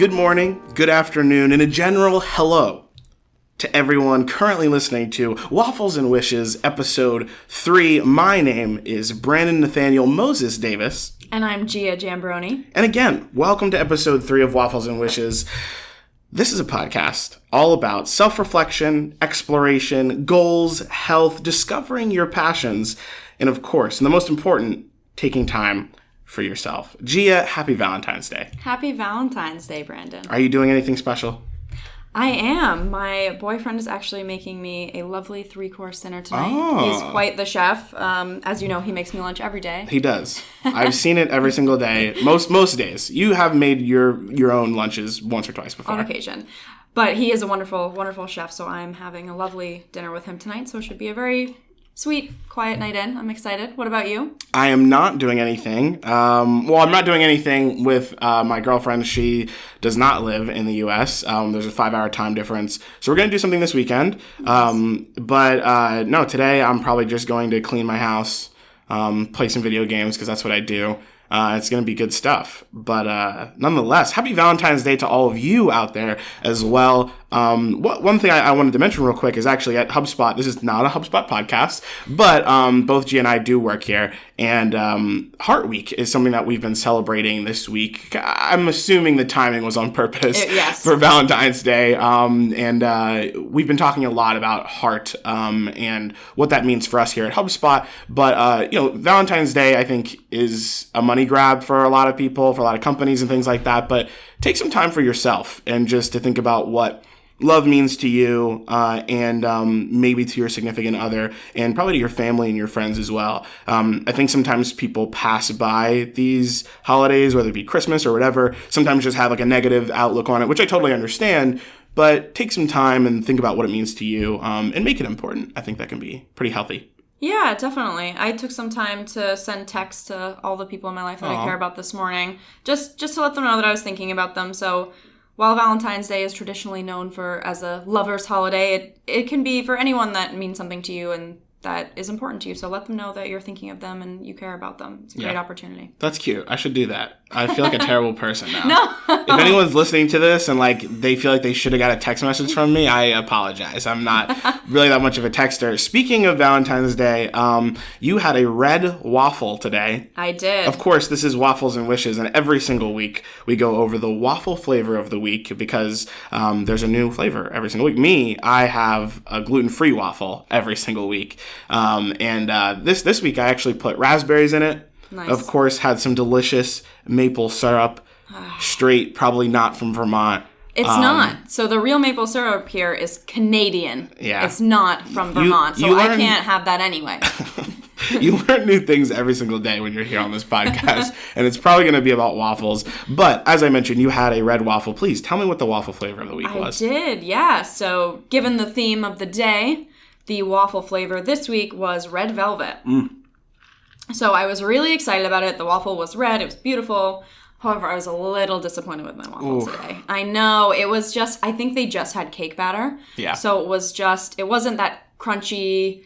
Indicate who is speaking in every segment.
Speaker 1: good morning, good afternoon, and a general hello to everyone currently listening to Waffles and Wishes, Episode 3. My name is Brandon Nathaniel Moses Davis.
Speaker 2: And I'm Gia Jambroni.
Speaker 1: And again, welcome to Episode 3 of Waffles and Wishes. This is a podcast all about self-reflection, exploration, goals, health, discovering your passions, and of course, and the most important, taking time for yourself. Gia, happy Valentine's Day.
Speaker 2: Happy Valentine's Day, Brandon.
Speaker 1: Are you doing anything special?
Speaker 2: I am. My boyfriend is actually making me a lovely 3-course dinner tonight.
Speaker 1: Oh.
Speaker 2: He's quite the chef. As you know, he makes me lunch every day.
Speaker 1: He does. I've seen it every single day. Most days. You have made your own lunches once or twice before.
Speaker 2: On occasion. But he is a wonderful, wonderful chef, so I'm having a lovely dinner with him tonight. So it should be a very sweet, quiet night in. I'm excited. What about you?
Speaker 1: I am not doing anything. I'm not doing anything with my girlfriend. She does not live in the U.S. There's a 5-hour time difference. So we're going to do something this weekend. No, today I'm probably just going to clean my house, play some video games, because that's what I do. It's going to be good stuff. But nonetheless, happy Valentine's Day to all of you out there as well. One thing I wanted to mention real quick is actually at HubSpot. This is not a HubSpot podcast, but both Gia and I do work here. And Heart Week is something that we've been celebrating this week. I'm assuming the timing was on purpose for Valentine's Day. We've been talking a lot about heart and what that means for us here at HubSpot. But, Valentine's Day, I think, is a money grab for a lot of people, for a lot of companies and things like that. But take some time for yourself and just to think about what love means to you and maybe to your significant other and probably to your family and your friends as well. I think sometimes people pass by these holidays, whether it be Christmas or whatever, sometimes just have like a negative outlook on it, which I totally understand. But take some time and think about what it means to you and make it important. I think that can be pretty healthy.
Speaker 2: Yeah, definitely. I took some time to send texts to all the people in my life that I care about this morning, just to let them know that I was thinking about them. So while Valentine's Day is traditionally known as a lover's holiday, it can be for anyone that means something to you and that is important to you. So let them know that you're thinking of them and you care about them. It's a great opportunity. That's
Speaker 1: cute. I should do that. I feel like a terrible person now.
Speaker 2: No.
Speaker 1: If anyone's listening to this and they feel like they should have got a text message from me, I apologize. I'm not really that much of a texter. Speaking of Valentine's Day, you had a red waffle today.
Speaker 2: I did.
Speaker 1: Of course, this is Waffles and Wishes, and every single week we go over the waffle flavor of the week because there's a new flavor every single week. I have a gluten-free waffle every single week. This week I actually put raspberries in it.
Speaker 2: Nice.
Speaker 1: Of course, had some delicious maple syrup, straight, probably not from Vermont.
Speaker 2: It's not. So the real maple syrup here is Canadian.
Speaker 1: Yeah.
Speaker 2: It's not from Vermont. I can't have that anyway.
Speaker 1: You learn new things every single day when you're here on this podcast, and it's probably going to be about waffles. But as I mentioned, you had a red waffle. Please tell me what the waffle flavor of the week was.
Speaker 2: I did, yeah. So given the theme of the day, the waffle flavor this week was red velvet. So I was really excited about it. The waffle was red. It was beautiful. However, I was a little disappointed with my waffle today. I know. It was I think they just had cake batter. Yeah. So it wasn't that crunchy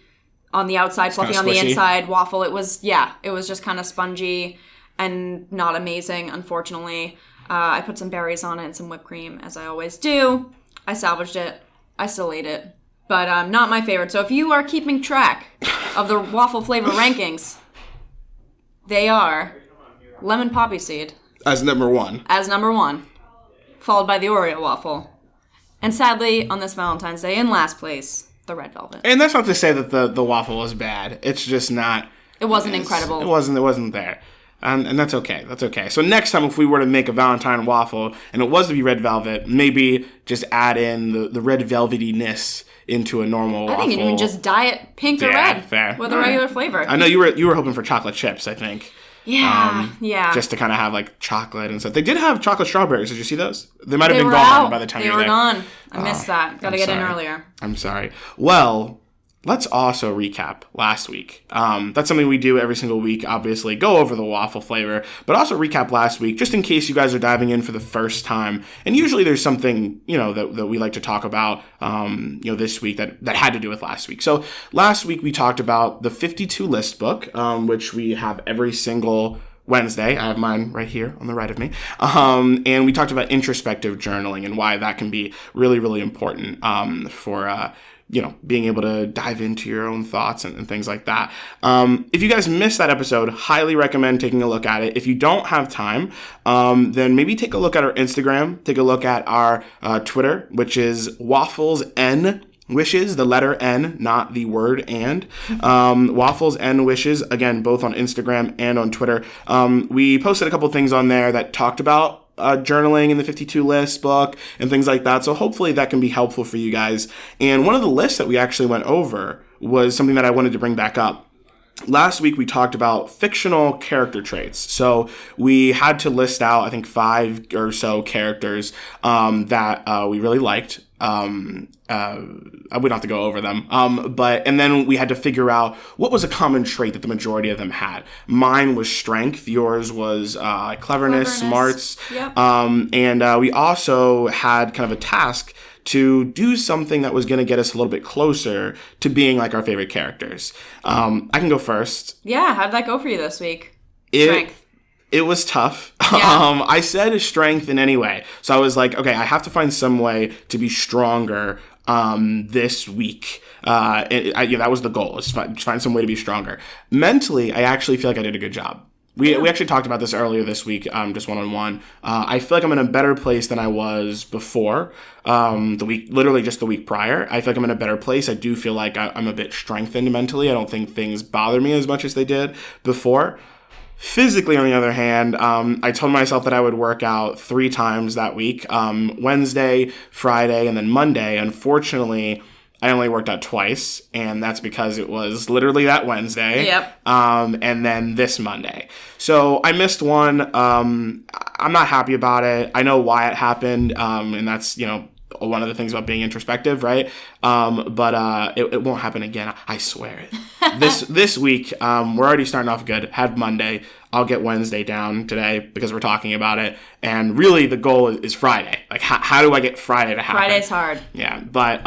Speaker 2: on the outside, fluffy on the inside waffle. It was just kind of spongy and not amazing, unfortunately. I put some berries on it and some whipped cream, as I always do. I salvaged it. I still ate it. But not my favorite. So if you are keeping track of the waffle flavor rankings, they are lemon poppy seed.
Speaker 1: As number one.
Speaker 2: Followed by the Oreo waffle. And sadly, on this Valentine's Day, in last place, the red velvet.
Speaker 1: And that's not to say that the waffle was bad. It's just not.
Speaker 2: It wasn't incredible.
Speaker 1: It wasn't there. And that's okay. That's okay. So next time, if we were to make a Valentine waffle, and it was to be red velvet, maybe just add in the red velvetiness into a normal waffle.
Speaker 2: I think you can just dye it pink or red with a regular flavor.
Speaker 1: I know you were hoping for chocolate chips, I think.
Speaker 2: Yeah,
Speaker 1: Just to kind of have like chocolate and stuff. They did have chocolate strawberries. Did you see those? They might have been gone by the time you were there.
Speaker 2: They were gone. I missed that. Got to get in earlier.
Speaker 1: I'm sorry. Well, let's also recap last week. That's something we do every single week, obviously. Go over the waffle flavor, but also recap last week, just in case you guys are diving in for the first time. And usually there's something, that we like to talk about, this week that had to do with last week. So last week we talked about the 52 list book, which we have every single Wednesday. I have mine right here on the right of me. And we talked about introspective journaling and why that can be really, really important for being able to dive into your own thoughts and things like that. If you guys missed that episode, highly recommend taking a look at it. If you don't have time, then maybe take a look at our Instagram, take a look at our Twitter, which is Waffles Wishes, the letter N, not the word and. Waffles and Wishes, again, both on Instagram and on Twitter. We posted a couple things on there that talked about journaling in the 52 list book and things like that. So hopefully that can be helpful for you guys. And one of the lists that we actually went over was something that I wanted to bring back up. Last week, we talked about fictional character traits. So we had to list out, I think, 5 or so characters that we really liked. We don't have to go over them. And then we had to figure out what was a common trait that the majority of them had. Mine was strength. Yours was cleverness, smarts.
Speaker 2: Yep.
Speaker 1: And we also had kind of a task to do something that was going to get us a little bit closer to being like our favorite characters. I can go first.
Speaker 2: Yeah, how'd that go for you this week? Strength.
Speaker 1: It was tough.
Speaker 2: Yeah.
Speaker 1: I said strength in any way. So I was like, okay, I have to find some way to be stronger this week. That was the goal, is find some way to be stronger. Mentally, I actually feel like I did a good job. We actually talked about this earlier this week, just one-on-one. I feel like I'm in a better place than I was before. The week prior. I feel like I'm in a better place. I do feel like I'm a bit strengthened mentally. I don't think things bother me as much as they did before. Physically, on the other hand, I told myself that I would work out 3 times that week, Wednesday, Friday, and then Monday. Unfortunately, I only worked out twice, and that's because it was literally that Wednesday.
Speaker 2: Yep.
Speaker 1: And then this Monday. So I missed one. I'm not happy about it. I know why it happened, and that's, one of the things about being introspective, right? But it won't happen again. I swear it. This week, we're already starting off good. Had Monday. I'll get Wednesday down today because we're talking about it. And really, the goal is Friday. Like, how do I get Friday to happen?
Speaker 2: Friday's hard.
Speaker 1: Yeah, but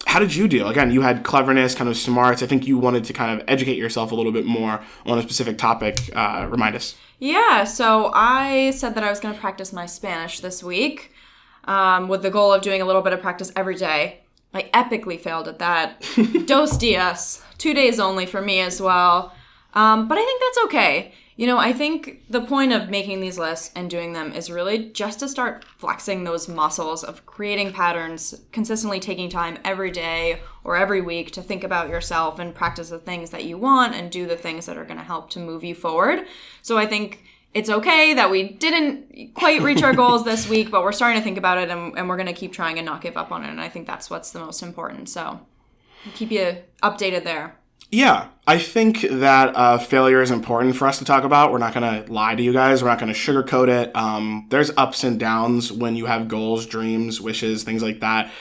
Speaker 1: how did you do? Again, you had cleverness, kind of smarts. I think you wanted to kind of educate yourself a little bit more on a specific topic. Remind us.
Speaker 2: Yeah, so I said that I was going to practice my Spanish this week. With the goal of doing a little bit of practice every day. I epically failed at that. Dos dias. 2 days only for me as well. But I think that's okay. I think the point of making these lists and doing them is really just to start flexing those muscles of creating patterns, consistently taking time every day or every week to think about yourself and practice the things that you want and do the things that are going to help to move you forward. So I think it's okay that we didn't quite reach our goals this week, but we're starting to think about it and we're going to keep trying and not give up on it. And I think that's what's the most important. So I'll keep you updated there.
Speaker 1: Yeah, I think that failure is important for us to talk about. We're not going to lie to you guys. We're not going to sugarcoat it. There's ups and downs when you have goals, dreams, wishes, things like that.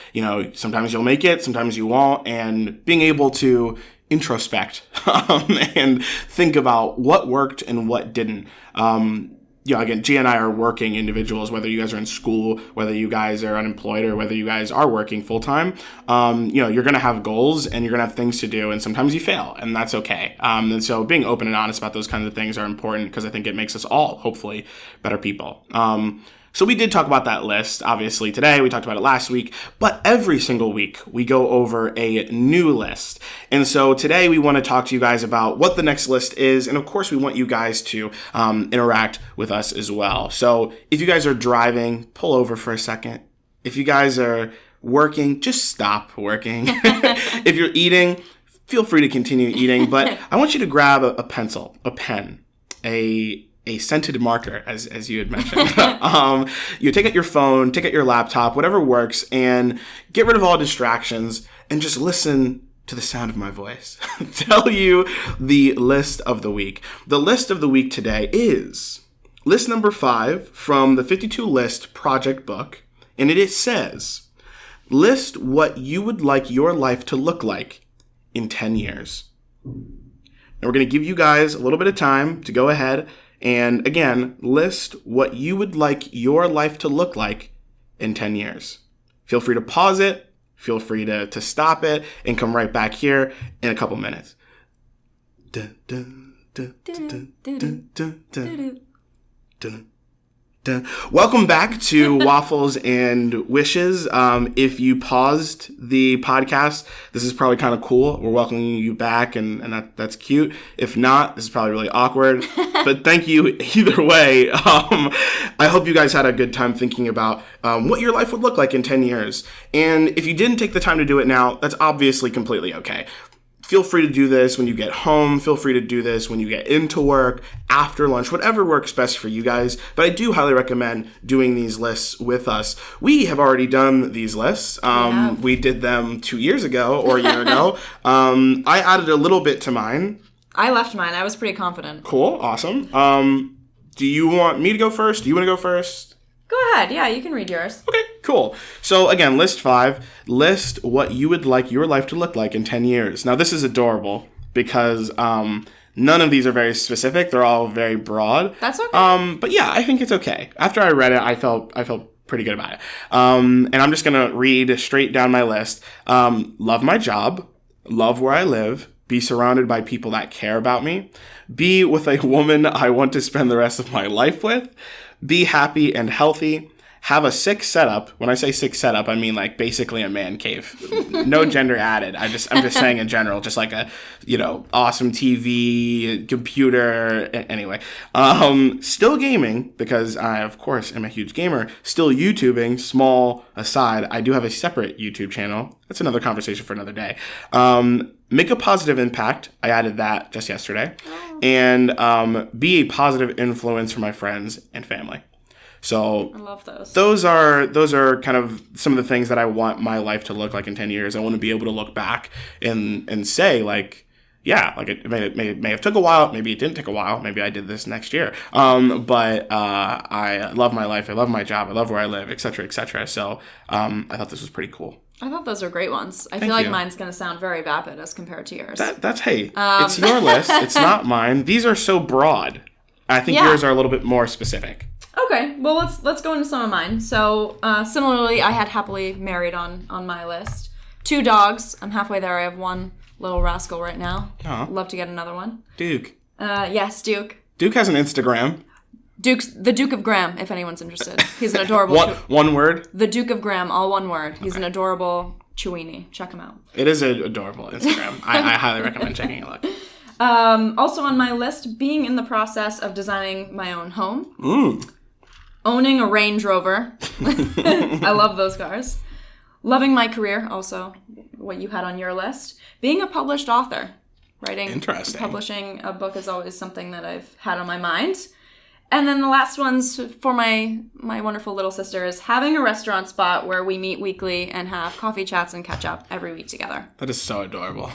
Speaker 1: Sometimes you'll make it, sometimes you won't. And being able to introspect and think about what worked and what didn't. Again, Gia and I are working individuals, whether you guys are in school, whether you guys are unemployed, or whether you guys are working full-time. You're going to have goals and you're going to have things to do, and sometimes you fail, and that's okay. And so being open and honest about those kinds of things are important because I think it makes us all, hopefully, better people. So we did talk about that list, obviously, today. We talked about it last week. But every single week, we go over a new list. And so today, we want to talk to you guys about what the next list is. And, of course, we want you guys to interact with us as well. So if you guys are driving, pull over for a second. If you guys are working, just stop working. If you're eating, feel free to continue eating. But I want you to grab a pencil, a pen, a scented marker, as you had mentioned. You take out your phone, take out your laptop, whatever works, and get rid of all distractions and just listen to the sound of my voice. Tell you the list of the week. The list of the week today is list number 5 from the 52 List project book, and it says, list what you would like your life to look like in 10 years. And we're going to give you guys a little bit of time to go ahead and, again, list what you would like your life to look like in 10 years. Feel free to pause it. Feel free to stop it and come right back here in a couple minutes. Dun, dun, Welcome back to Waffles and Wishes. If you paused the podcast, this is probably kind of cool. We're welcoming you back, and that's cute. If not, this is probably really awkward. But thank you either way. I hope you guys had a good time thinking about what your life would look like in 10 years. And if you didn't take the time to do it now, that's obviously completely okay. Feel free to do this when you get home. Feel free to do this when you get into work, after lunch, whatever works best for you guys. But I do highly recommend doing these lists with us. We have already done these lists. We did them 2 years ago or a year ago. I added a little bit to mine.
Speaker 2: I left mine. I was pretty confident.
Speaker 1: Cool. Awesome. Do you want me to go first? Do you want to go first?
Speaker 2: Go ahead. Yeah, you can read yours.
Speaker 1: Okay, cool. So again, list 5. List what you would like your life to look like in 10 years. Now, this is adorable because none of these are very specific. They're all very broad.
Speaker 2: That's okay.
Speaker 1: But yeah, I think it's okay. After I read it, I felt pretty good about it. And I'm just going to read straight down my list. Love my job. Love where I live. Be surrounded by people that care about me. Be with a woman I want to spend the rest of my life with. Be happy and healthy. Have a sick setup. When I say sick setup, I mean like basically a man cave. No gender added. I'm just saying in general, just like a, awesome TV, computer, anyway. Still gaming because I, of course, am a huge gamer. Still YouTubing, small aside. I do have a separate YouTube channel. That's another conversation for another day. Make a positive impact. I added that just yesterday. And be a positive influence for my friends and family. So
Speaker 2: I love those.
Speaker 1: Those are kind of some of the things that I want my life to look like in 10 years. I want to be able to look back and say like, yeah, like it may have took a while. Maybe it didn't take a while. Maybe I did this next year. But I love my life. I love my job. I love where I live, et cetera, et cetera. So I thought this was pretty cool.
Speaker 2: I thought those are great ones. I feel like mine's going to sound very vapid as compared to yours.
Speaker 1: It's your list. It's not mine. These are so broad. I think yours are a little bit more specific.
Speaker 2: Okay, well let's go into some of mine. So similarly, I had happily married on my list. 2 dogs. I'm halfway there. I have 1 little rascal right now. Love to get another one.
Speaker 1: Duke.
Speaker 2: Yes, Duke.
Speaker 1: Duke has an Instagram.
Speaker 2: The Duke of Graham, if anyone's interested. He's an adorable...
Speaker 1: one word?
Speaker 2: The Duke of Graham, all one word. He's an adorable Chewini. Check him out.
Speaker 1: It is an adorable Instagram. I highly recommend checking it out.
Speaker 2: Also on my list, being in the process of designing my own home. Owning a Range Rover. I love those cars. Loving my career, also what you had on your list. Being a published author. Publishing a book is always something that I've had on my mind. And then the last one's for my wonderful little sister is having a restaurant spot where we meet weekly and have coffee chats and catch up every week together.
Speaker 1: That is so adorable.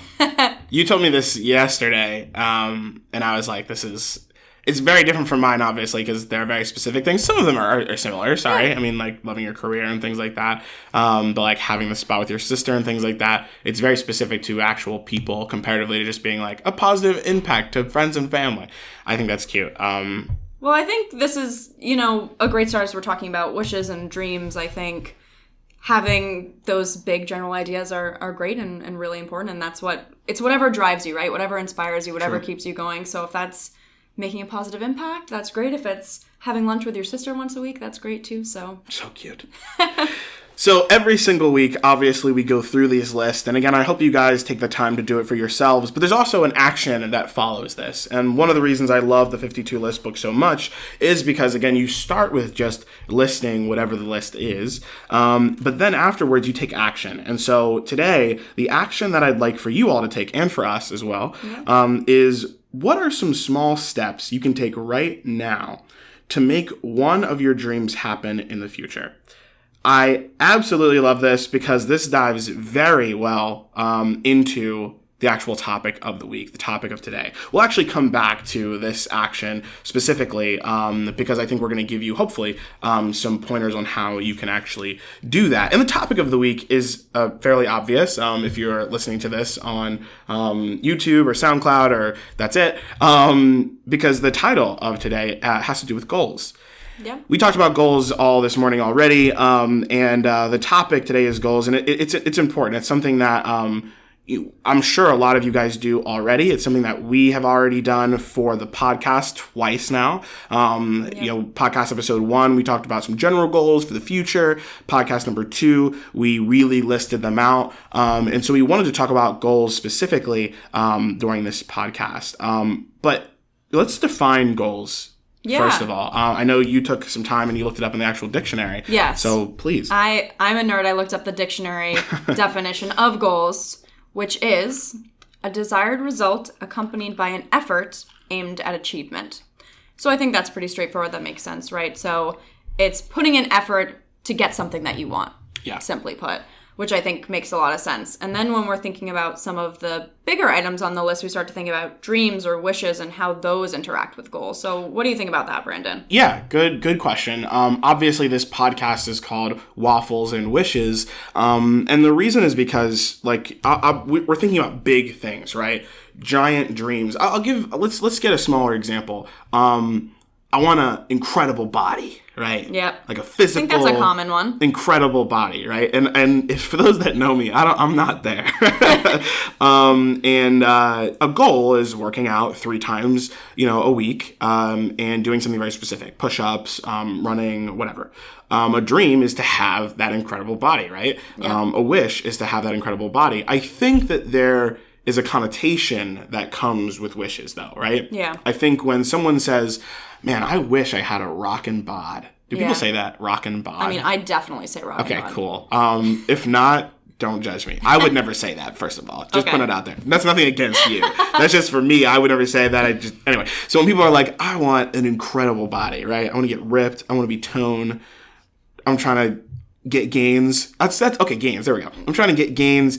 Speaker 1: You told me this yesterday, and I was like, it's very different from mine, obviously, because they're very specific things. Some of them are similar, sorry. I mean, like, loving your career and things like that. But, like, having the spot with your sister and things like that, it's very specific to actual people comparatively to just being, like, a positive impact to friends and family. I think that's cute.
Speaker 2: Well, I think this is, a great start as we're talking about wishes and dreams. I think having those big general ideas are great and really important. And it's whatever drives you, right? Whatever inspires you, whatever keeps you going. So if that's making a positive impact, that's great. If it's having lunch with your sister once a week, that's great too. So
Speaker 1: cute. So every single week, obviously, we go through these lists. And again, I hope you guys take the time to do it for yourselves. But there's also an action that follows this. And one of the reasons I love the 52 list book so much is because, again, you start with just listing whatever the list is. But then afterwards, you take action. And so today, the action that I'd like for you all to take, and for us as well, is what are some small steps you can take right now to make one of your dreams happen in the future? I absolutely love this because this dives very well into the actual topic of the week, the topic of today. We'll actually come back to this action specifically because I think we're going to give you, hopefully, some pointers on how you can actually do that. And the topic of the week is fairly obvious if you're listening to this on YouTube or SoundCloud or that's it, because the title of today has to do with goals.
Speaker 2: Yeah.
Speaker 1: We talked about goals all this morning already, and the topic today is goals, and it's important. It's something that I'm sure a lot of you guys do already. It's something that we have already done for the podcast twice now. Podcast episode 1, we talked about some general goals for the future. Podcast number 2, we really listed them out. And so we wanted to talk about goals specifically during this podcast. But let's define goals.
Speaker 2: Yeah.
Speaker 1: First of all, I know you took some time and you looked it up in the actual dictionary.
Speaker 2: Yes.
Speaker 1: So please.
Speaker 2: I'm a nerd. I looked up the dictionary definition of goals, which is a desired result accompanied by an effort aimed at achievement. So I think that's pretty straightforward. That makes sense, right? So it's putting an effort to get something that you want, simply put, which I think makes a lot of sense. And then when we're thinking about some of the bigger items on the list, we start to think about dreams or wishes and how those interact with goals. So what do you think about that, Brandon?
Speaker 1: Yeah, good question. Obviously, this podcast is called Waffles and Wishes. And the reason is because, we're thinking about big things, right? Giant dreams. Let's get a smaller example. I want an incredible body, right?
Speaker 2: Yep.
Speaker 1: Like a physical.
Speaker 2: I think that's a common one.
Speaker 1: Incredible body, right? And if, for those that know me, I'm not there. A goal is working out 3 times, a week, and doing something very specific, push-ups, running, whatever. A dream is to have that incredible body, right? Yep. A wish is to have that incredible body. I think that there is a connotation that comes with wishes, though, right?
Speaker 2: Yeah.
Speaker 1: I think when someone says, man, I wish I had a rockin' bod. Do people say that? Rockin' bod?
Speaker 2: I mean, I definitely say rockin' bod.
Speaker 1: Okay, cool. If not, don't judge me. I would never say that, first of all. Just put it out there. That's nothing against you. That's just for me. I would never say that. Anyway. So when people are like, I want an incredible body, right? I want to get ripped. I want to be toned. I'm trying to get gains. That's okay, gains. There we go. I'm trying to get gains.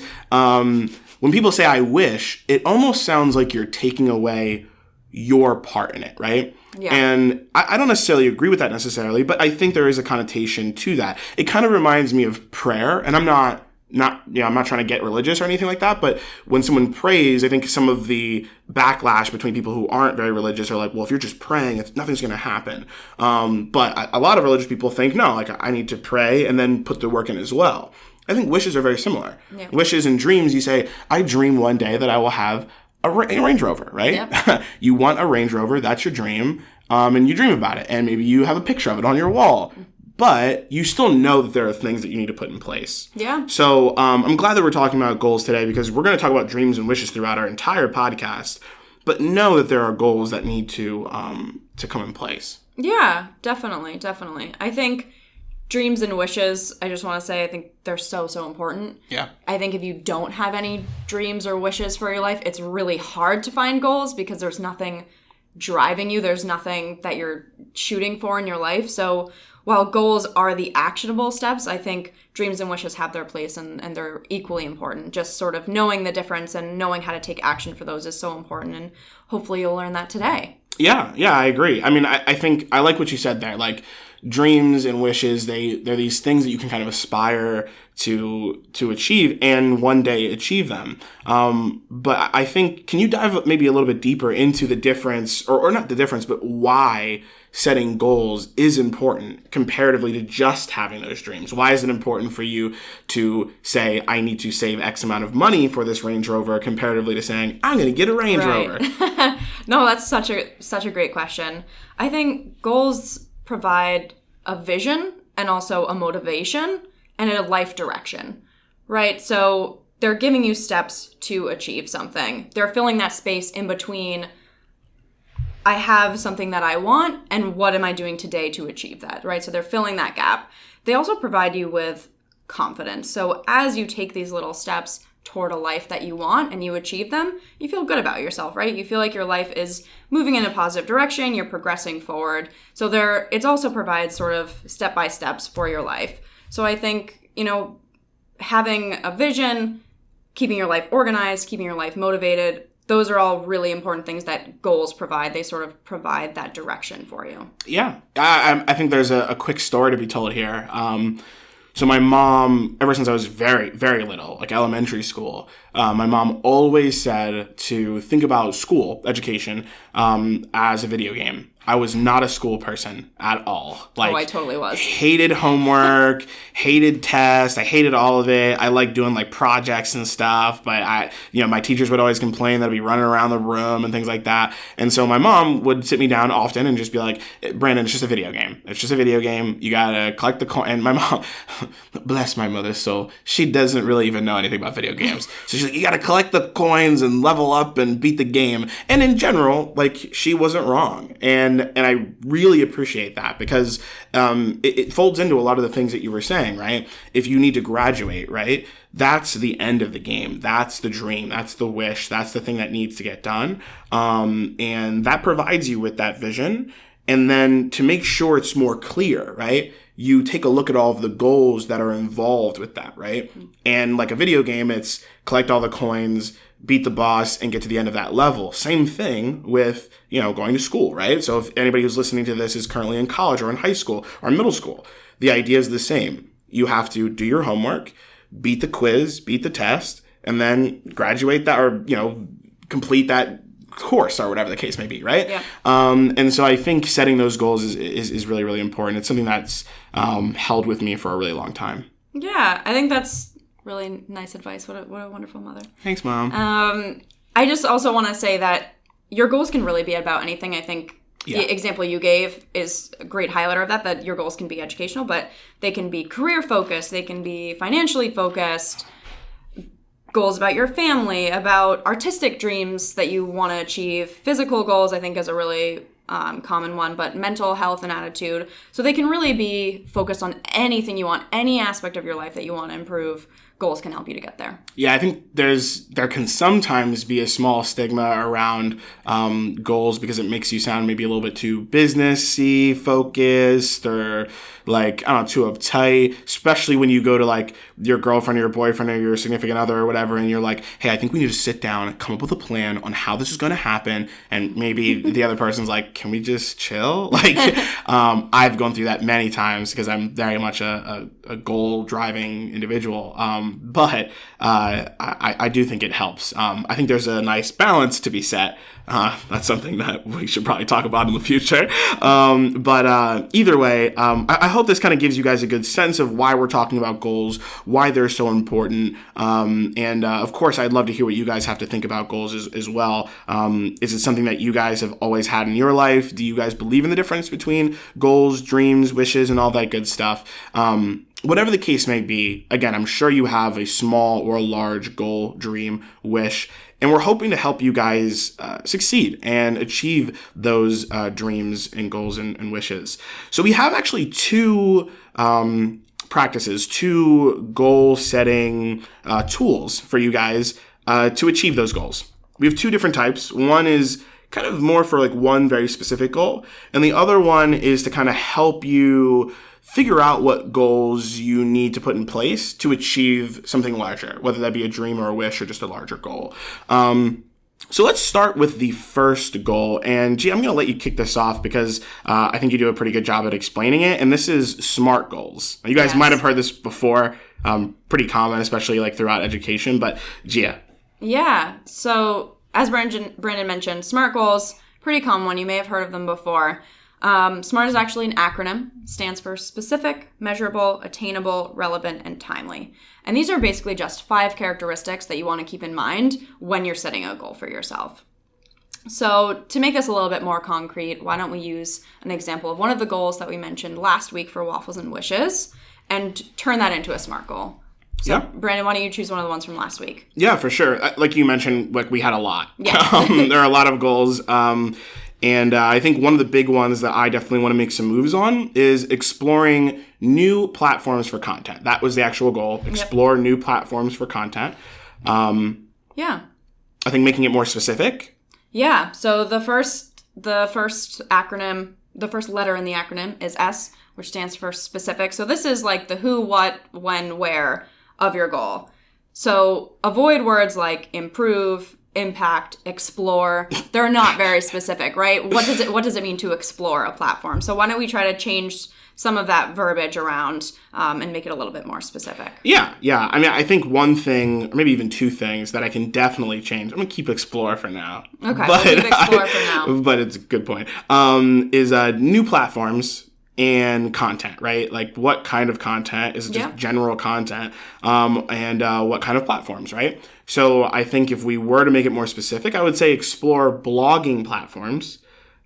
Speaker 1: When people say I wish, it almost sounds like you're taking away your part in it, right? Yeah. And I don't necessarily agree with that necessarily, but I think there is a connotation to that. It kind of reminds me of prayer, and I'm not trying to get religious or anything like that, but when someone prays, I think some of the backlash between people who aren't very religious are like, well, if you're just praying, nothing's going to happen. But a lot of religious people think, no, like I need to pray and then put the work in as well. I think wishes are very similar. Yeah. Wishes and dreams, you say, I dream one day that I will have a Range Rover, right? Yep. You want a Range Rover, that's your dream, and you dream about it, and maybe you have a picture of it on your wall, but you still know that there are things that you need to put in place. Yeah. So I'm glad that we're talking about goals today, because we're going to talk about dreams and wishes throughout our entire podcast, but know that there are goals that need to come in place. Yeah, definitely. I think dreams and wishes, I just want to say, I think they're so important. Yeah. I think if you don't have any dreams or wishes for your life, it's really hard to find goals because there's nothing driving you. There's nothing that you're shooting for in your life. So while goals are the actionable steps, I think dreams and wishes have their place and they're equally important. Just sort of knowing the difference and knowing how to take action for those is so important. And hopefully you'll learn that today. Yeah, I agree. I mean, I think I like what you said there. Like, dreams and wishes, they're these things that you can kind of aspire to achieve and one day achieve them. But I think, can you dive maybe a little bit deeper into the difference, or not the difference, but why setting goals is important comparatively to just having those dreams? Why is it important for you to say, I need to save X amount of money for this Range Rover, comparatively to saying, I'm going to get a Range Rover? No, that's such a great question. I think goals provide a vision and also a motivation and a life direction, right? So they're giving you steps to achieve something. They're filling that space in between, I have something that I want, and what am I doing today to achieve that, right? So they're filling that gap. They also provide you with confidence. So as you take these little steps toward a life that you want and you achieve them, you feel good about yourself, right? You feel like your life is moving in a positive direction, you're progressing forward. So it also provides sort of step-by-steps for your life. So I think, having a vision, keeping your life organized, keeping your life motivated, those are all really important things that goals provide. They sort of provide that direction for you. Yeah. I think there's a quick story to be told here. So my mom, ever since I was very, very little, like elementary school, my mom always said to think about school, education, as a video game. I was not a school person at all. Like,
Speaker 2: I totally was.
Speaker 1: Hated homework, hated tests. I hated all of it. I liked doing like projects and stuff, but my teachers would always complain that I'd be running around the room and things like that. And so my mom would sit me down often and just be like, Brandon, it's just a video game. It's just a video game. You gotta collect the coin. And my mom, bless my mother's soul, she doesn't really even know anything about video games. So she's like, you gotta collect the coins and level up and beat the game. And in general, like, she wasn't wrong. And I really appreciate that because it folds into a lot of the things that you were saying, right? If you need to graduate, right? That's the end of the game. That's the dream. That's the wish. That's the thing that needs to get done. And that provides you with that vision. And then to make sure it's more clear, right? You take a look at all of the goals that are involved with that, right? And like a video game, it's collect all the coins, beat the boss, and get to the end of that level. Same thing with, going to school, right? So if anybody who's listening to this is currently in college or in high school or in middle school, the idea is the same. You have to do your homework, beat the quiz, beat the test, and then graduate that or, complete that course or whatever the case may be, right?
Speaker 2: Yeah.
Speaker 1: And so I think setting those goals is really, really important. It's something that's held with me for a really long time.
Speaker 2: Yeah, I think that's really nice advice. What a wonderful mother.
Speaker 1: Thanks, Mom.
Speaker 2: I just also want to say that your goals can really be about anything. I think the example you gave is a great highlighter of that your goals can be educational, but they can be career focused. They can be financially focused. Goals about your family, about artistic dreams that you want to achieve. Physical goals, I think, is a really common one, but mental health and attitude. So they can really be focused on anything you want, any aspect of your life that you want to improve. Goals can help you to get there.
Speaker 1: Yeah, I think there can sometimes be a small stigma around goals because it makes you sound maybe a little bit too businessy focused or too uptight, especially when you go to like your girlfriend or your boyfriend or your significant other or whatever, and you're like, hey, I think we need to sit down and come up with a plan on how this is going to happen. And maybe the other person's like, can we just chill? I've gone through that many times because I'm very much a goal-driving individual. But I do think it helps. I think there's a nice balance to be set. That's something that we should probably talk about in the future. But either way, I hope this kind of gives you guys a good sense of why we're talking about goals, why they're so important. And of course, I'd love to hear what you guys have to think about goals as well. Is it something that you guys have always had in your life? Do you guys believe in the difference between goals, dreams, wishes, and all that good stuff? Whatever the case may be, again, I'm sure you have a small or a large goal, dream, wish, and we're hoping to help you guys succeed and achieve those dreams and goals and wishes. So we have actually two practices, two goal-setting tools for you guys to achieve those goals. We have two different types. One is kind of more for like one very specific goal, and the other one is to kind of help you figure out what goals you need to put in place to achieve something larger, whether that be a dream or a wish or just a larger goal. So let's start with the first goal. And G, I'm going to let you kick this off because I think you do a pretty good job at explaining it. And this is SMART goals. You guys might have heard this before. Pretty common, especially like throughout education. But Gia.
Speaker 2: Yeah. So as Brandon mentioned, SMART goals, pretty common one. You may have heard of them before. SMART is actually an acronym. It stands for specific, measurable, attainable, relevant, and timely. And these are basically just 5 characteristics that you want to keep in mind when you're setting a goal for yourself. So to make this a little bit more concrete, why don't we use an example of one of the goals that we mentioned last week for Waffles and Wishes and turn that into a SMART goal. So, Brandon, why don't you choose one of the ones from last week?
Speaker 1: Yeah, for sure. Like you mentioned, like we had a lot.
Speaker 2: Yeah.
Speaker 1: There are a lot of goals. And I think one of the big ones that I definitely want to make some moves on is exploring new platforms for content. That was the actual goal. Explore new platforms for content.
Speaker 2: Yeah.
Speaker 1: I think making it more specific. Yeah.
Speaker 2: So the first acronym, the first letter in the acronym is S, which stands for specific. So this is like the who, what, when, where of your goal. So avoid words like improve, impact, explore. They're not very specific, right? What does it mean to explore a platform? So why don't we try to change some of that verbiage around and make it a little bit more specific.
Speaker 1: Yeah. I mean, I think one thing, or maybe even two things that I can definitely change. I'm going to keep Explore for now.
Speaker 2: Okay, we'll keep Explore for now.
Speaker 1: But it's a good point. Is new platforms and content, right? Like what kind of content? Is it just general content? And what kind of platforms, right? So I think if we were to make it more specific, I would say explore blogging platforms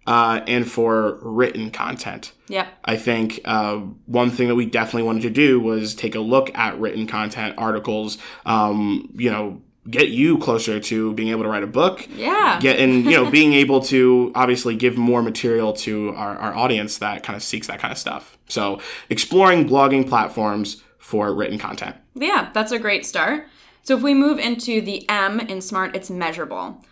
Speaker 1: and for written content.
Speaker 2: Yep.
Speaker 1: I think one thing that we definitely wanted to do was take a look at written content, articles, get you closer to being able to write a book.
Speaker 2: Yeah.
Speaker 1: Being able to obviously give more material to our audience that kind of seeks that kind of stuff. So exploring blogging platforms for written content.
Speaker 2: Yeah, that's a great start. So if we move into the M in SMART, it's measurable.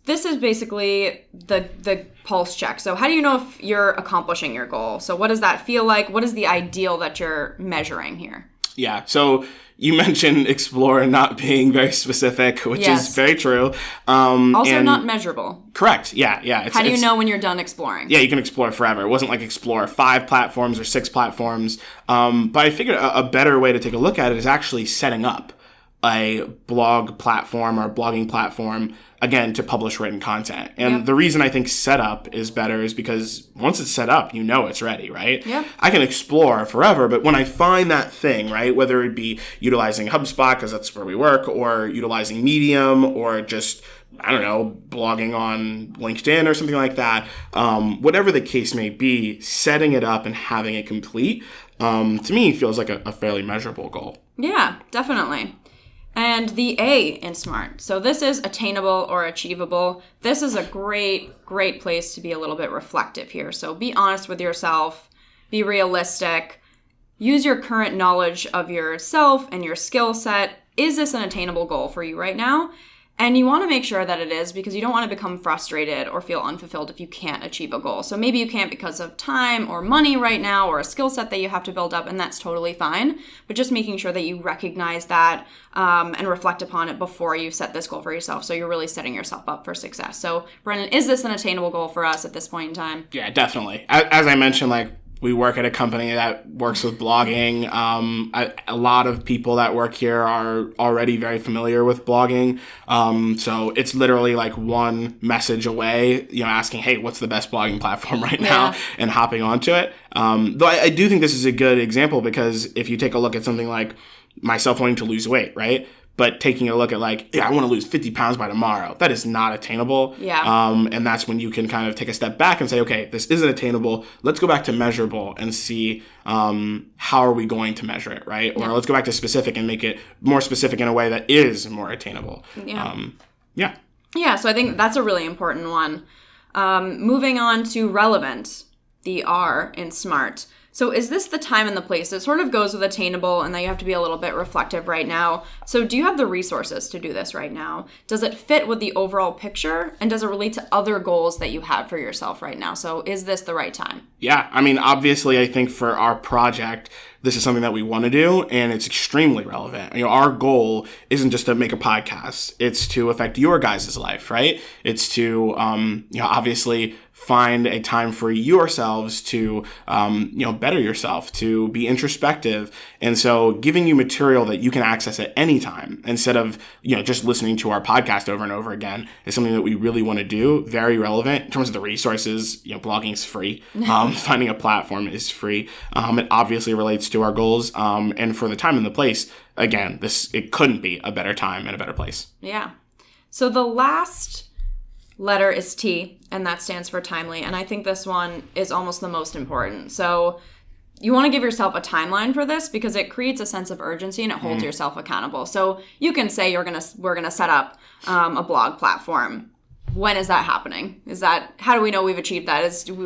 Speaker 2: This is basically the pulse check. So how do you know if you're accomplishing your goal? So what does that feel like? What is the ideal that you're measuring here?
Speaker 1: Yeah. So you mentioned Explore not being very specific, which is very true.
Speaker 2: Also not measurable.
Speaker 1: Correct. Yeah.
Speaker 2: How do you know when you're done exploring?
Speaker 1: Yeah, you can explore forever. It wasn't like explore 5 platforms or 6 platforms. But I figured a better way to take a look at it is actually setting up a blog platform or a blogging platform, again, to publish written content. And the reason I think setup is better is because once it's set up, you know it's ready, right?
Speaker 2: Yeah.
Speaker 1: I can explore forever, but when I find that thing, right, whether it be utilizing HubSpot, because that's where we work, or utilizing Medium, or just, I don't know, blogging on LinkedIn or something like that, whatever the case may be, setting it up and having it complete, to me, feels like a fairly measurable goal.
Speaker 2: Yeah, definitely. And the A in SMART. So this is attainable or achievable. This is a great place to be a little bit reflective here. So be honest with yourself, be realistic, use your current knowledge of yourself and your skill set. Is this an attainable goal for you right now? And you want to make sure that it is, because you don't want to become frustrated or feel unfulfilled if you can't achieve a goal. So maybe you can't because of time or money right now or a skill set that you have to build up, and that's totally fine. But just making sure that you recognize that and reflect upon it before you set this goal for yourself. So you're really setting yourself up for success. So Brennan, is this an attainable goal for us at this point in time?
Speaker 1: Yeah, definitely. As I mentioned, we work at a company that works with blogging. A lot of people that work here are already very familiar with blogging. So it's literally like one message away, asking, hey, what's the best blogging platform right now? And hopping onto it. Though I do think this is a good example, because if you take a look at something like myself wanting to lose weight, right? But taking a look at I want to lose 50 pounds by tomorrow. That is not attainable.
Speaker 2: Yeah.
Speaker 1: And that's when you can kind of take a step back and say, okay, this isn't attainable. Let's go back to measurable and see how are we going to measure it, right? Or let's go back to specific and make it more specific in a way that is more attainable.
Speaker 2: Yeah. Yeah, so I think that's a really important one. Moving on to relevant, the R in SMART. So is this the time and the place? It sort of goes with attainable, and then you have to be a little bit reflective right now. So do you have the resources to do this right now? Does it fit with the overall picture? And does it relate to other goals that you have for yourself right now? So is this the right time?
Speaker 1: Yeah, I mean, obviously, I think for our project, this is something that we want to do, and it's extremely relevant. Our goal isn't just to make a podcast. It's to affect your guys' life, right? It's to, obviously find a time for yourselves to, better yourself, to be introspective. And so giving you material that you can access at any time instead of, just listening to our podcast over and over again is something that we really want to do. Very relevant in terms of the resources. Blogging is free. Finding a platform is free. It obviously relates to our goals. And for the time and the place, again, it couldn't be a better time and a better place.
Speaker 2: Yeah. So the last letter is T, and that stands for timely. And I think this one is almost the most important. So you want to give yourself a timeline for this, because it creates a sense of urgency and it holds yourself accountable. So you can say we're gonna set up a blog platform. When is that happening? How do we know we've achieved that?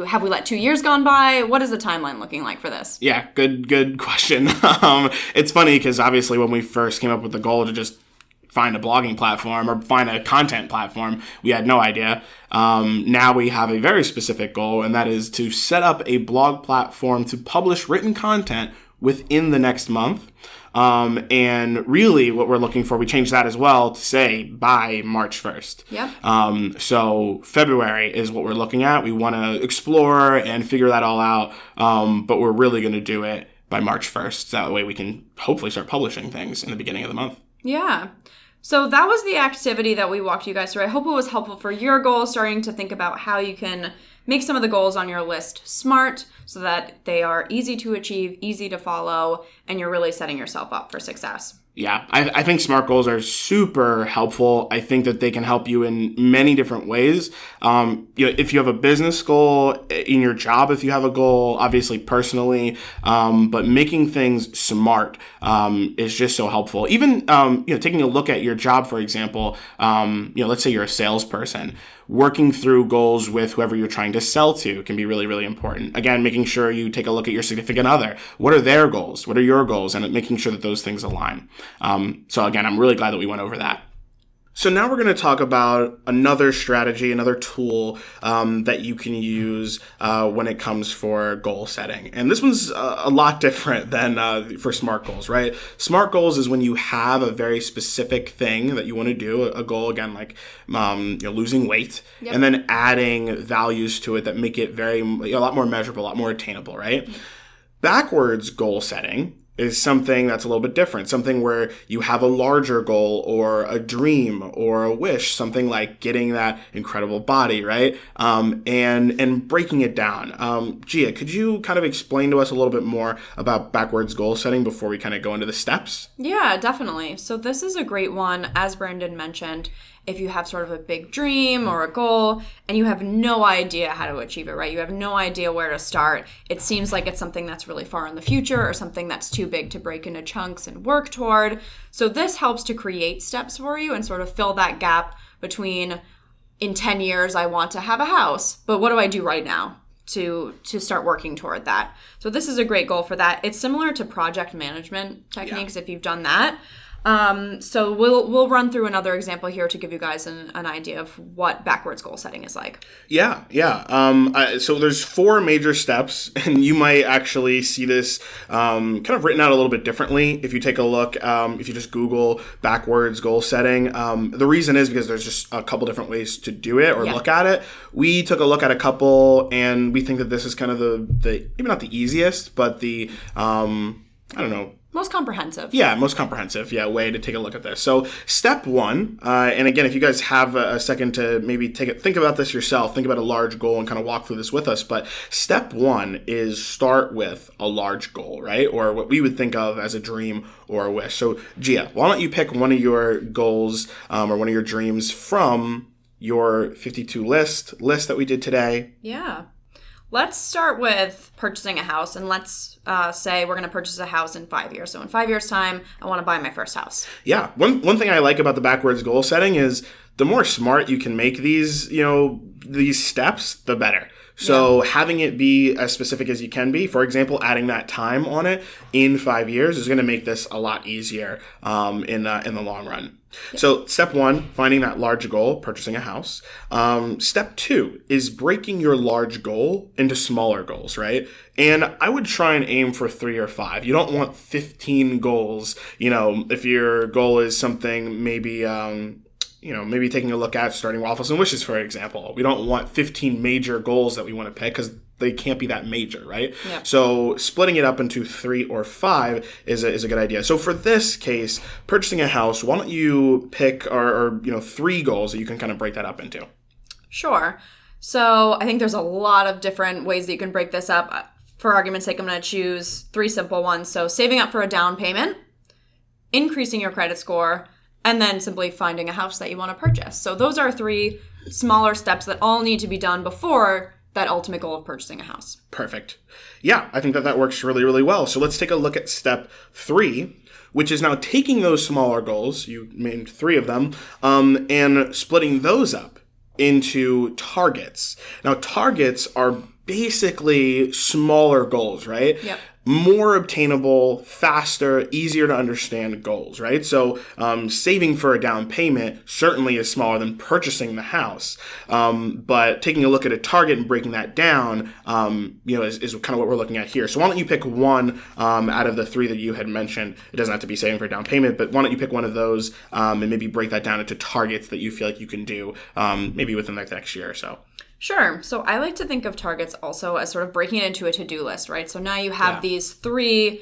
Speaker 2: Have we let 2 years gone by? What is the timeline looking like for this?
Speaker 1: Yeah, good question. It's funny because obviously when we first came up with the goal to just find a blogging platform or find a content platform, we had no idea. Now we have a very specific goal, and that is to set up a blog platform to publish written content within the next month. And really what we're looking for, we changed that as well to say by March 1st.
Speaker 2: Yep.
Speaker 1: So February is what we're looking at. We want to explore and figure that all out. But we're really going to do it by March 1st. That way we can hopefully start publishing things in the beginning of the month.
Speaker 2: Yeah. So that was the activity that we walked you guys through. I hope it was helpful for your goals, starting to think about how you can make some of the goals on your list smart so that they are easy to achieve, easy to follow, and you're really setting yourself up for success.
Speaker 1: Yeah, I think SMART goals are super helpful. I think that they can help you in many different ways. If you have a business goal, in your job, if you have a goal, obviously personally, but making things smart is just so helpful. Even taking a look at your job, for example, let's say you're a salesperson. Working through goals with whoever you're trying to sell to can be really, really important. Again, making sure you take a look at your significant other. What are their goals? What are your goals? And making sure that those things align. So again, I'm really glad that we went over that. So now we're going to talk about another strategy, another tool that you can use when it comes for goal setting. And this one's a lot different than for SMART goals, right? SMART goals is when you have a very specific thing that you want to do, a goal, again, like losing weight,
Speaker 2: Yep.
Speaker 1: and then adding values to it that make it a lot more measurable, a lot more attainable, right? Backwards goal setting is something that's a little bit different, something where you have a larger goal or a dream or a wish, something like getting that incredible body, right? And breaking it down. Gia, could you kind of explain to us a little bit more about backwards goal setting before we kind of go into the steps?
Speaker 2: Yeah, definitely. So this is a great one, as Brandon mentioned. If you have sort of a big dream or a goal and you have no idea how to achieve it, right? You have no idea where to start. It seems like it's something that's really far in the future or something that's too big to break into chunks and work toward. So this helps to create steps for you and sort of fill that gap between, in 10 years, I want to have a house, but what do I do right now to start working toward that? So this is a great goal for that. It's similar to project management techniques if you've done that. So we'll run through another example here to give you guys an idea of what backwards goal setting is like.
Speaker 1: Yeah. So there's 4 major steps, and you might actually see this kind of written out a little bit differently if you take a look. If you just Google backwards goal setting, the reason is because there's just a couple different ways to do it or look at it. We took a look at a couple, and we think that this is kind of the maybe not the easiest, but the
Speaker 2: Most comprehensive.
Speaker 1: Yeah, most comprehensive. Yeah, way to take a look at this. So step 1, and again, if you guys have a second to maybe think about this yourself, think about a large goal and kind of walk through this with us. But step 1 is start with a large goal, right? Or what we would think of as a dream or a wish. So Gia, why don't you pick one of your goals or one of your dreams from your 52 list that we did today?
Speaker 2: Yeah. Let's start with purchasing a house, and let's say we're going to purchase a house in 5 years. So in 5 years' time, I want to buy my first house.
Speaker 1: Yeah. One thing I like about the backwards goal setting is the more smart you can make these steps, the better. So having it be as specific as you can be, for example, adding that time on it in 5 years is going to make this a lot easier in the long run. Yeah. So step 1, finding that large goal, purchasing a house. Step 2 is breaking your large goal into smaller goals, right? And I would try and aim for 3 or 5. You don't want 15 goals. If your goal is something maybe maybe taking a look at starting Waffles Wishes, for example. We don't want 15 major goals that we want to pick because they can't be that major, right?
Speaker 2: Yep.
Speaker 1: So splitting it up into 3 or 5 is a good idea. So for this case, purchasing a house, why don't you pick or 3 goals that you can kind of break that up into?
Speaker 2: Sure. So I think there's a lot of different ways that you can break this up. For argument's sake, I'm going to choose 3 simple ones. So saving up for a down payment, increasing your credit score, and then simply finding a house that you want to purchase. So those are 3 smaller steps that all need to be done before that ultimate goal of purchasing a house.
Speaker 1: Perfect. Yeah, I think that works really, really well. So let's take a look at step 3, which is now taking those smaller goals, you named 3 of them, and splitting those up into targets. Now, targets are basically smaller goals, right?
Speaker 2: Yep.
Speaker 1: more obtainable, faster, easier to understand goals, right? So saving for a down payment certainly is smaller than purchasing the house. But taking a look at a target and breaking that down, is kind of what we're looking at here. So why don't you pick one out of the three that you had mentioned? It doesn't have to be saving for a down payment, but why don't you pick one of those and maybe break that down into targets that you feel like you can do maybe within the next year or so.
Speaker 2: Sure. So I like to think of targets also as sort of breaking it into a to-do list, right? So now you have these three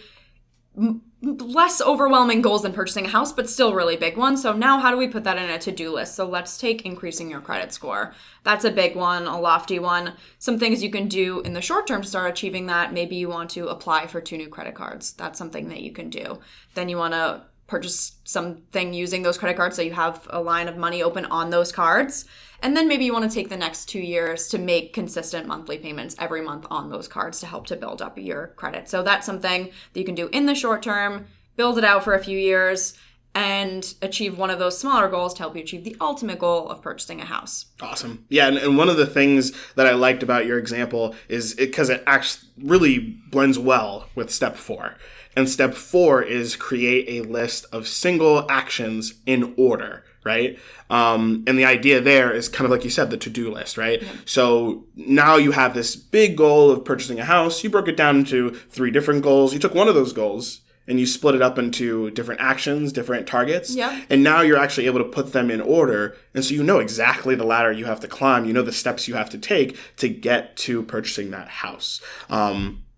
Speaker 2: less overwhelming goals than purchasing a house, but still really big ones. So now how do we put that in a to-do list? So let's take increasing your credit score. That's a big one, a lofty one. Some things you can do in the short term to start achieving that. Maybe you want to apply for 2 new credit cards. That's something that you can do. Then you want to purchase something using those credit cards so you have a line of money open on those cards. And then maybe you want to take the next 2 years to make consistent monthly payments every month on those cards to help to build up your credit. So that's something that you can do in the short term, build it out for a few years, and achieve one of those smaller goals to help you achieve the ultimate goal of purchasing a house.
Speaker 1: Awesome. Yeah, and one of the things that I liked about your example is because it actually really blends well with step 4. And step 4 is create a list of single actions in order, right? And the idea there is kind of like you said, the to-do list, right? Yeah. So now you have this big goal of purchasing a house. You broke it down into 3 different goals. You took one of those goals and you split it up into different actions, different targets.
Speaker 2: Yeah. And
Speaker 1: now you're actually able to put them in order. And so you know exactly the ladder you have to climb. You know the steps you have to take to get to purchasing that house.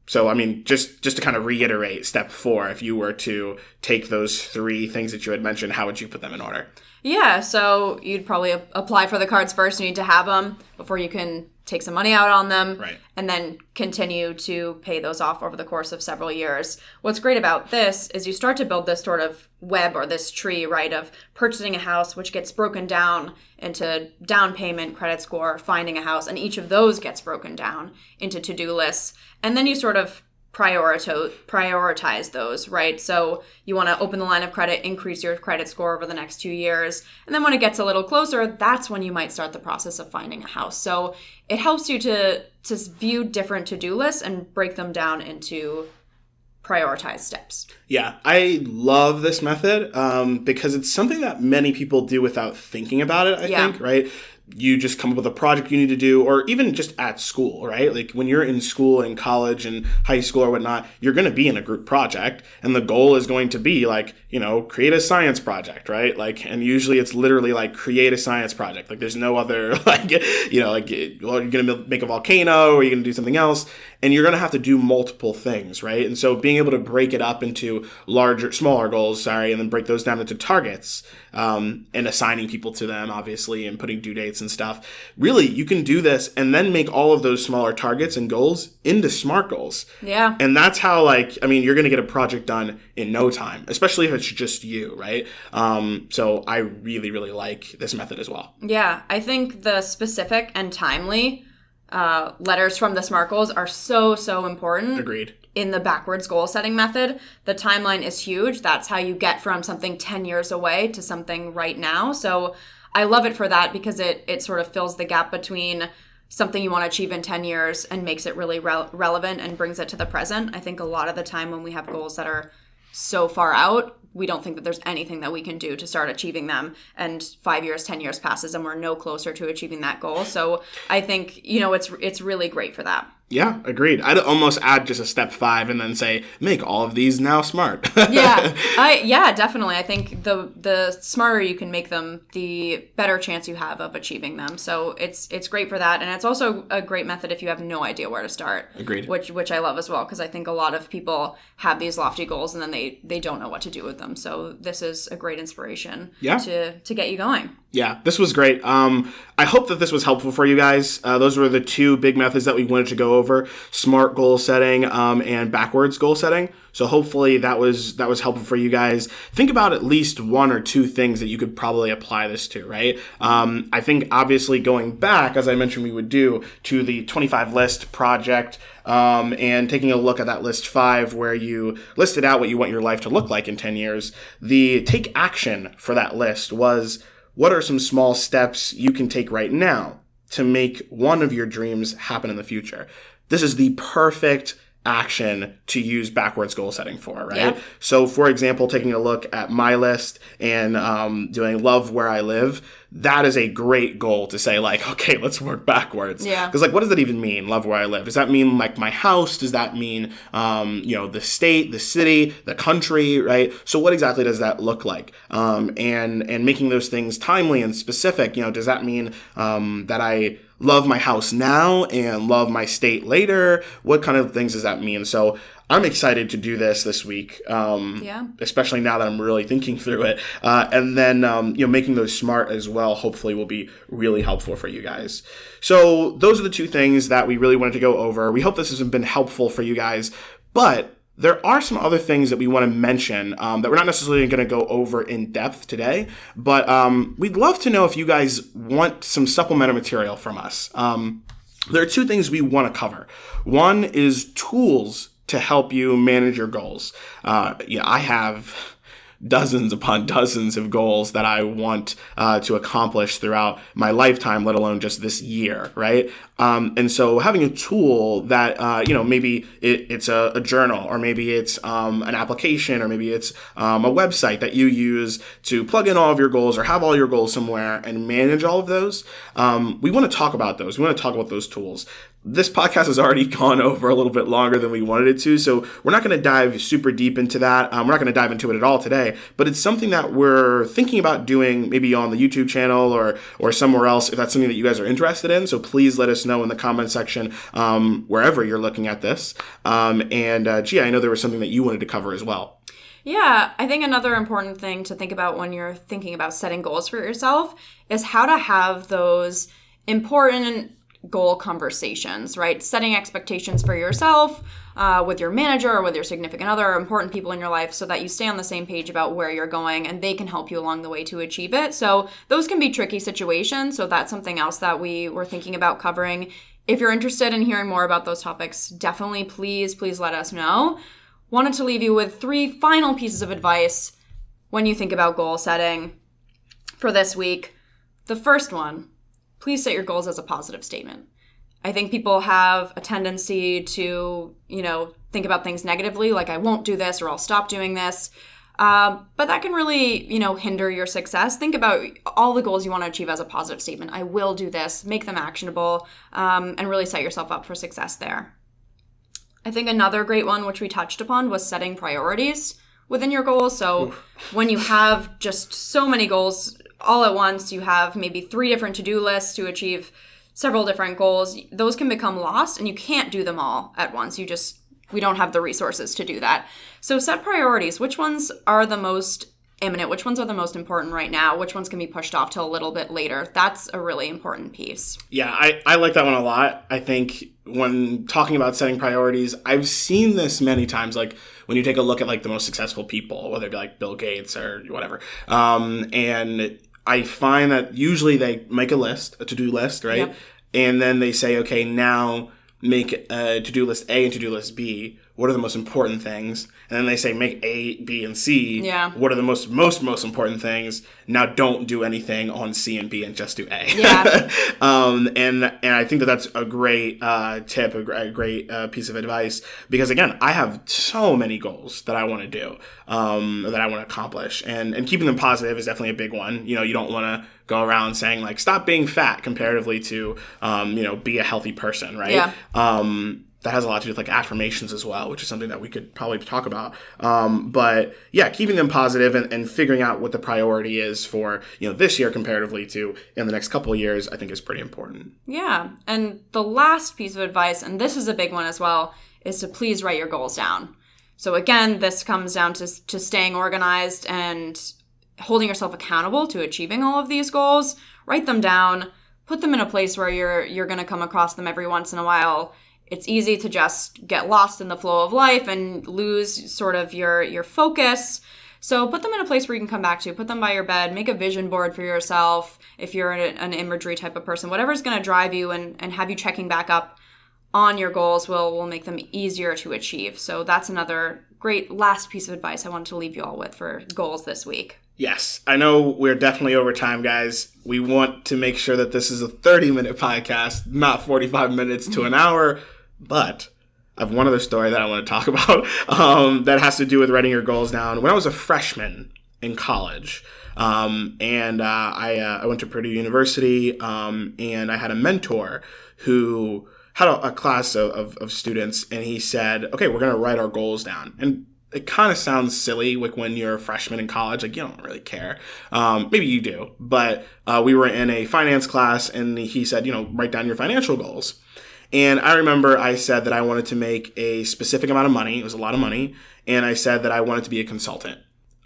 Speaker 1: So, I mean, just to kind of reiterate step 4, if you were to take those 3 things that you had mentioned, how would you put them in order?
Speaker 2: Yeah, so you'd probably apply for the cards first. You need to have them before you can take some money out on them.
Speaker 1: Right.
Speaker 2: And then continue to pay those off over the course of several years. What's great about this is you start to build this sort of web or this tree, right, of purchasing a house, which gets broken down into down payment, credit score, finding a house, and each of those gets broken down into to-do lists. And then you sort of prioritize those, right? So you want to open the line of credit, increase your credit score over the next 2 years. And then when it gets a little closer, that's when you might start the process of finding a house. So it helps you to view different to-do lists and break them down into prioritized steps.
Speaker 1: Yeah, I love this method because it's something that many people do without thinking about it, I think, right? You just come up with a project you need to do, or even just at school, right? Like when you're in school, in college and high school or whatnot, you're going to be in a group project, and the goal is going to be like, create a science project, right? Like, and usually it's literally like create a science project. Like there's no other well, you're going to make a volcano or you're going to do something else, and you're going to have to do multiple things, right? And so being able to break it up into smaller goals, and then break those down into targets, and assigning people to them, obviously, and putting due dates and stuff. Really, you can do this and then make all of those smaller targets and goals into SMART goals.
Speaker 2: Yeah.
Speaker 1: And that's how, you're going to get a project done in no time, especially if it's just you, right? So I really, really like this method as well.
Speaker 2: Yeah. I think the specific and timely letters from the SMART goals are so, so important.
Speaker 1: Agreed.
Speaker 2: In the backwards goal setting method, the timeline is huge. That's how you get from something 10 years away to something right now. So I love it for that because it sort of fills the gap between something you want to achieve in 10 years and makes it really relevant and brings it to the present. I think a lot of the time when we have goals that are so far out, we don't think that there's anything that we can do to start achieving them. And 5 years, 10 years passes and we're no closer to achieving that goal. So I think, it's really great for that.
Speaker 1: Yeah, agreed. I'd almost add just a step 5 and then say, make all of these now SMART.
Speaker 2: Yeah, definitely. I think the smarter you can make them, the better chance you have of achieving them. So it's great for that. And it's also a great method if you have no idea where to start.
Speaker 1: Agreed.
Speaker 2: Which I love as well, because I think a lot of people have these lofty goals and then they don't know what to do with them. So this is a great inspiration to get you going.
Speaker 1: Yeah, this was great. I hope that this was helpful for you guys. Those were the 2 big methods that we wanted to go over: SMART goal setting and backwards goal setting. So hopefully that was helpful for you guys. Think about at least 1 or 2 things that you could probably apply this to, right? I think obviously going back, as I mentioned we would do, to the 25 list project and taking a look at that list 5 where you listed out what you want your life to look like in 10 years, the take action for that list was, what are some small steps you can take right now to make one of your dreams happen in the future? This is the perfect action to use backwards goal setting for, right?
Speaker 2: Yep.
Speaker 1: So, for example, taking a look at my list and doing love where I live, that is a great goal to say, like, okay, let's work backwards.
Speaker 2: Yeah.
Speaker 1: Because, like, what does that even mean, love where I live? Does that mean, like, my house? Does that mean, the state, the city, the country, right? So what exactly does that look like? And making those things timely and specific, does that mean that I love my house now and love my state later? What kind of things does that mean? So I'm excited to do this week, especially now that I'm really thinking through it. And then, making those smart as well, hopefully will be really helpful for you guys. So those are the two things that we really wanted to go over. We hope this has been helpful for you guys, but there are some other things that we want to mention that we're not necessarily going to go over in depth today, but we'd love to know if you guys want some supplemental material from us. There are two things we want to cover. One is tools to help you manage your goals. I have dozens upon dozens of goals that I want to accomplish throughout my lifetime, let alone just this year, right? And so having a tool that, maybe it's a journal, or maybe it's an application, or maybe it's a website that you use to plug in all of your goals or have all your goals somewhere and manage all of those. We want to talk about those. We want to talk about those tools. This podcast has already gone over a little bit longer than we wanted it to, so we're not going to dive super deep into that. We're not going to dive into it at all today, but it's something that we're thinking about doing maybe on the YouTube channel or somewhere else if that's something that you guys are interested in. So please let us know in the comment section wherever you're looking at this. Gia, I know there was something that you wanted to cover as well.
Speaker 2: Yeah, I think another important thing to think about when you're thinking about setting goals for yourself is how to have those important goal conversations, right? Setting expectations for yourself, with your manager or with your significant other, or important people in your life, so that you stay on the same page about where you're going and they can help you along the way to achieve it. So those can be tricky situations. So that's something else that we were thinking about covering. If you're interested in hearing more about those topics, definitely please let us know. Wanted to leave you with 3 final pieces of advice when you think about goal setting for this week. The first one, please set your goals as a positive statement. I think people have a tendency to, think about things negatively, like I won't do this or I'll stop doing this. But that can really, hinder your success. Think about all the goals you want to achieve as a positive statement. I will do this, make them actionable, and really set yourself up for success there. I think another great one, which we touched upon, was setting priorities within your goals. So when you have just so many goals all at once, you have maybe 3 different to-do lists to achieve several different goals, those can become lost and you can't do them all at once. We don't have the resources to do that. So set priorities. Which ones are the most imminent? Which ones are the most important right now? Which ones can be pushed off till a little bit later? That's a really important piece.
Speaker 1: Yeah, I like that one a lot. I think when talking about setting priorities, I've seen this many times, like when you take a look at like the most successful people, whether it be like Bill Gates or whatever. And I find that usually they make a to-do list, right?
Speaker 2: Yep.
Speaker 1: And then they say, okay, now make a to-do list A and to-do list B. What are the most important things? And then they say make A, B, and C.
Speaker 2: Yeah.
Speaker 1: What are the most important things? Now don't do anything on C and B and just do A.
Speaker 2: Yeah.
Speaker 1: And I think that's a great tip, a great piece of advice, because again, I have so many goals that I want to do, that I want to accomplish, and keeping them positive is definitely a big one. You don't want to go around saying like stop being fat comparatively to be a healthy person, right?
Speaker 2: Yeah.
Speaker 1: That has a lot to do with like affirmations as well, which is something that we could probably talk about. But yeah, keeping them positive and figuring out what the priority is for, this year comparatively to in the next couple of years, I think is pretty important.
Speaker 2: Yeah. And the last piece of advice, and this is a big one as well, is to please write your goals down. So again, this comes down to staying organized and holding yourself accountable to achieving all of these goals. Write them down, put them in a place where you're going to come across them every once in a while. It's easy to just get lost in the flow of life and lose sort of your focus. So put them in a place where you can come back to. Put them by your bed. Make a vision board for yourself if you're an imagery type of person. Whatever's going to drive you and have you checking back up on your goals will make them easier to achieve. So that's another great last piece of advice I wanted to leave you all with for goals this week.
Speaker 1: Yes, I know we're definitely over time, guys. We want to make sure that this is a 30-minute podcast, not 45 minutes to an hour. But I have one other story that I want to talk about that has to do with writing your goals down. When I was a freshman in college, I went to Purdue University, and I had a mentor who had a class of students, and he said, okay, we're going to write our goals down. And it kind of sounds silly, like when you're a freshman in college, like you don't really care. Maybe you do, but we were in a finance class, and he said, write down your financial goals. And I remember I said that I wanted to make a specific amount of money. It was a lot of money. And I said that I wanted to be a consultant.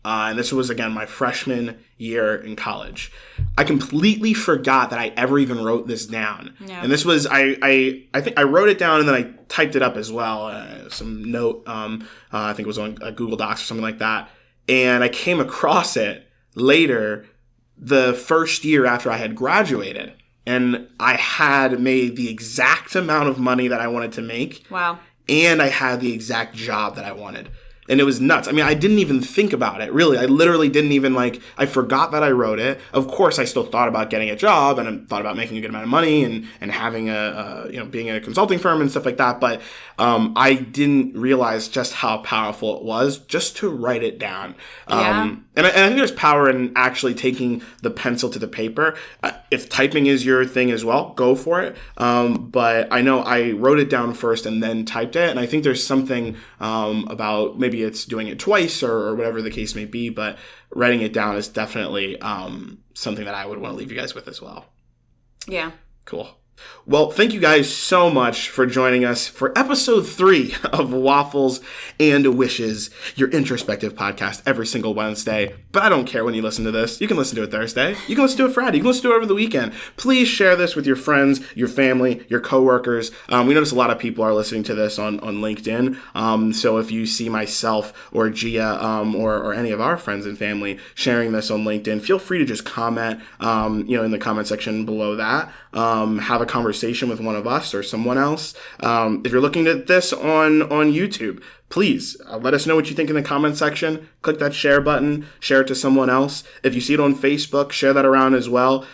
Speaker 1: And this was, again, my freshman year in college. I completely forgot that I ever even wrote this down. Yeah. And this was, I think I wrote it down and then I typed it up as well. Some note, I think it was on Google Docs or something like that. And I came across it later, the first year after I had graduated. And I had made the exact amount of money that I wanted to make.
Speaker 2: Wow.
Speaker 1: And I had the exact job that I wanted. And it was nuts. I mean, I didn't even think about it, really. I literally didn't even, I forgot that I wrote it. Of course, I still thought about getting a job, and I thought about making a good amount of money and having being in a consulting firm and stuff like that. But I didn't realize just how powerful it was just to write it down. And I think there's power in actually taking the pencil to the paper. If typing is your thing as well, go for it. But I know I wrote it down first and then typed it. And I think there's something about maybe it's doing it twice or whatever the case may be. But writing it down is definitely something that I would want to leave you guys with as well.
Speaker 2: Yeah.
Speaker 1: Cool. Well, thank you guys so much for joining us for episode 3 of Waffles and Wishes, your introspective podcast every single Wednesday. But I don't care when you listen to this. You can listen to it Thursday. You can listen to it Friday. You can listen to it over the weekend. Please share this with your friends, your family, your coworkers. We notice a lot of people are listening to this on LinkedIn. So if you see myself or Gia or any of our friends and family sharing this on LinkedIn, feel free to just comment in the comment section below that. Have a conversation with one of us or someone else. If you're looking at this on YouTube, please let us know what you think in the comment section. Click that share button, share it to someone else. If you see it on Facebook, share that around as well.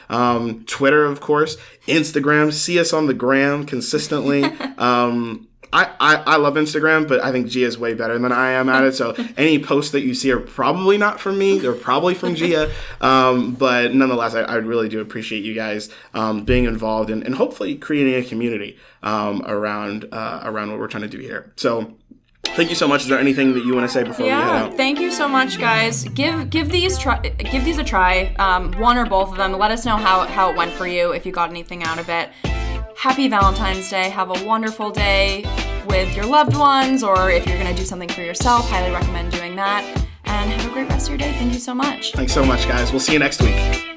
Speaker 1: Twitter, of course, Instagram, see us on the gram consistently. I love Instagram, but I think Gia is way better than I am at it. So any posts that you see are probably not from me. They're probably from Gia. But nonetheless, I really do appreciate you guys being involved and hopefully creating a community around what we're trying to do here. So thank you so much. Is there anything that you want to say before we head out?
Speaker 2: Thank you so much, guys. Give these a try, one or both of them. Let us know how it went for you, if you got anything out of it. Happy Valentine's Day. Have a wonderful day with your loved ones, or if you're going to do something for yourself, highly recommend doing that. And have a great rest of your day. Thank you so much.
Speaker 1: Thanks so much, guys. We'll see you next week.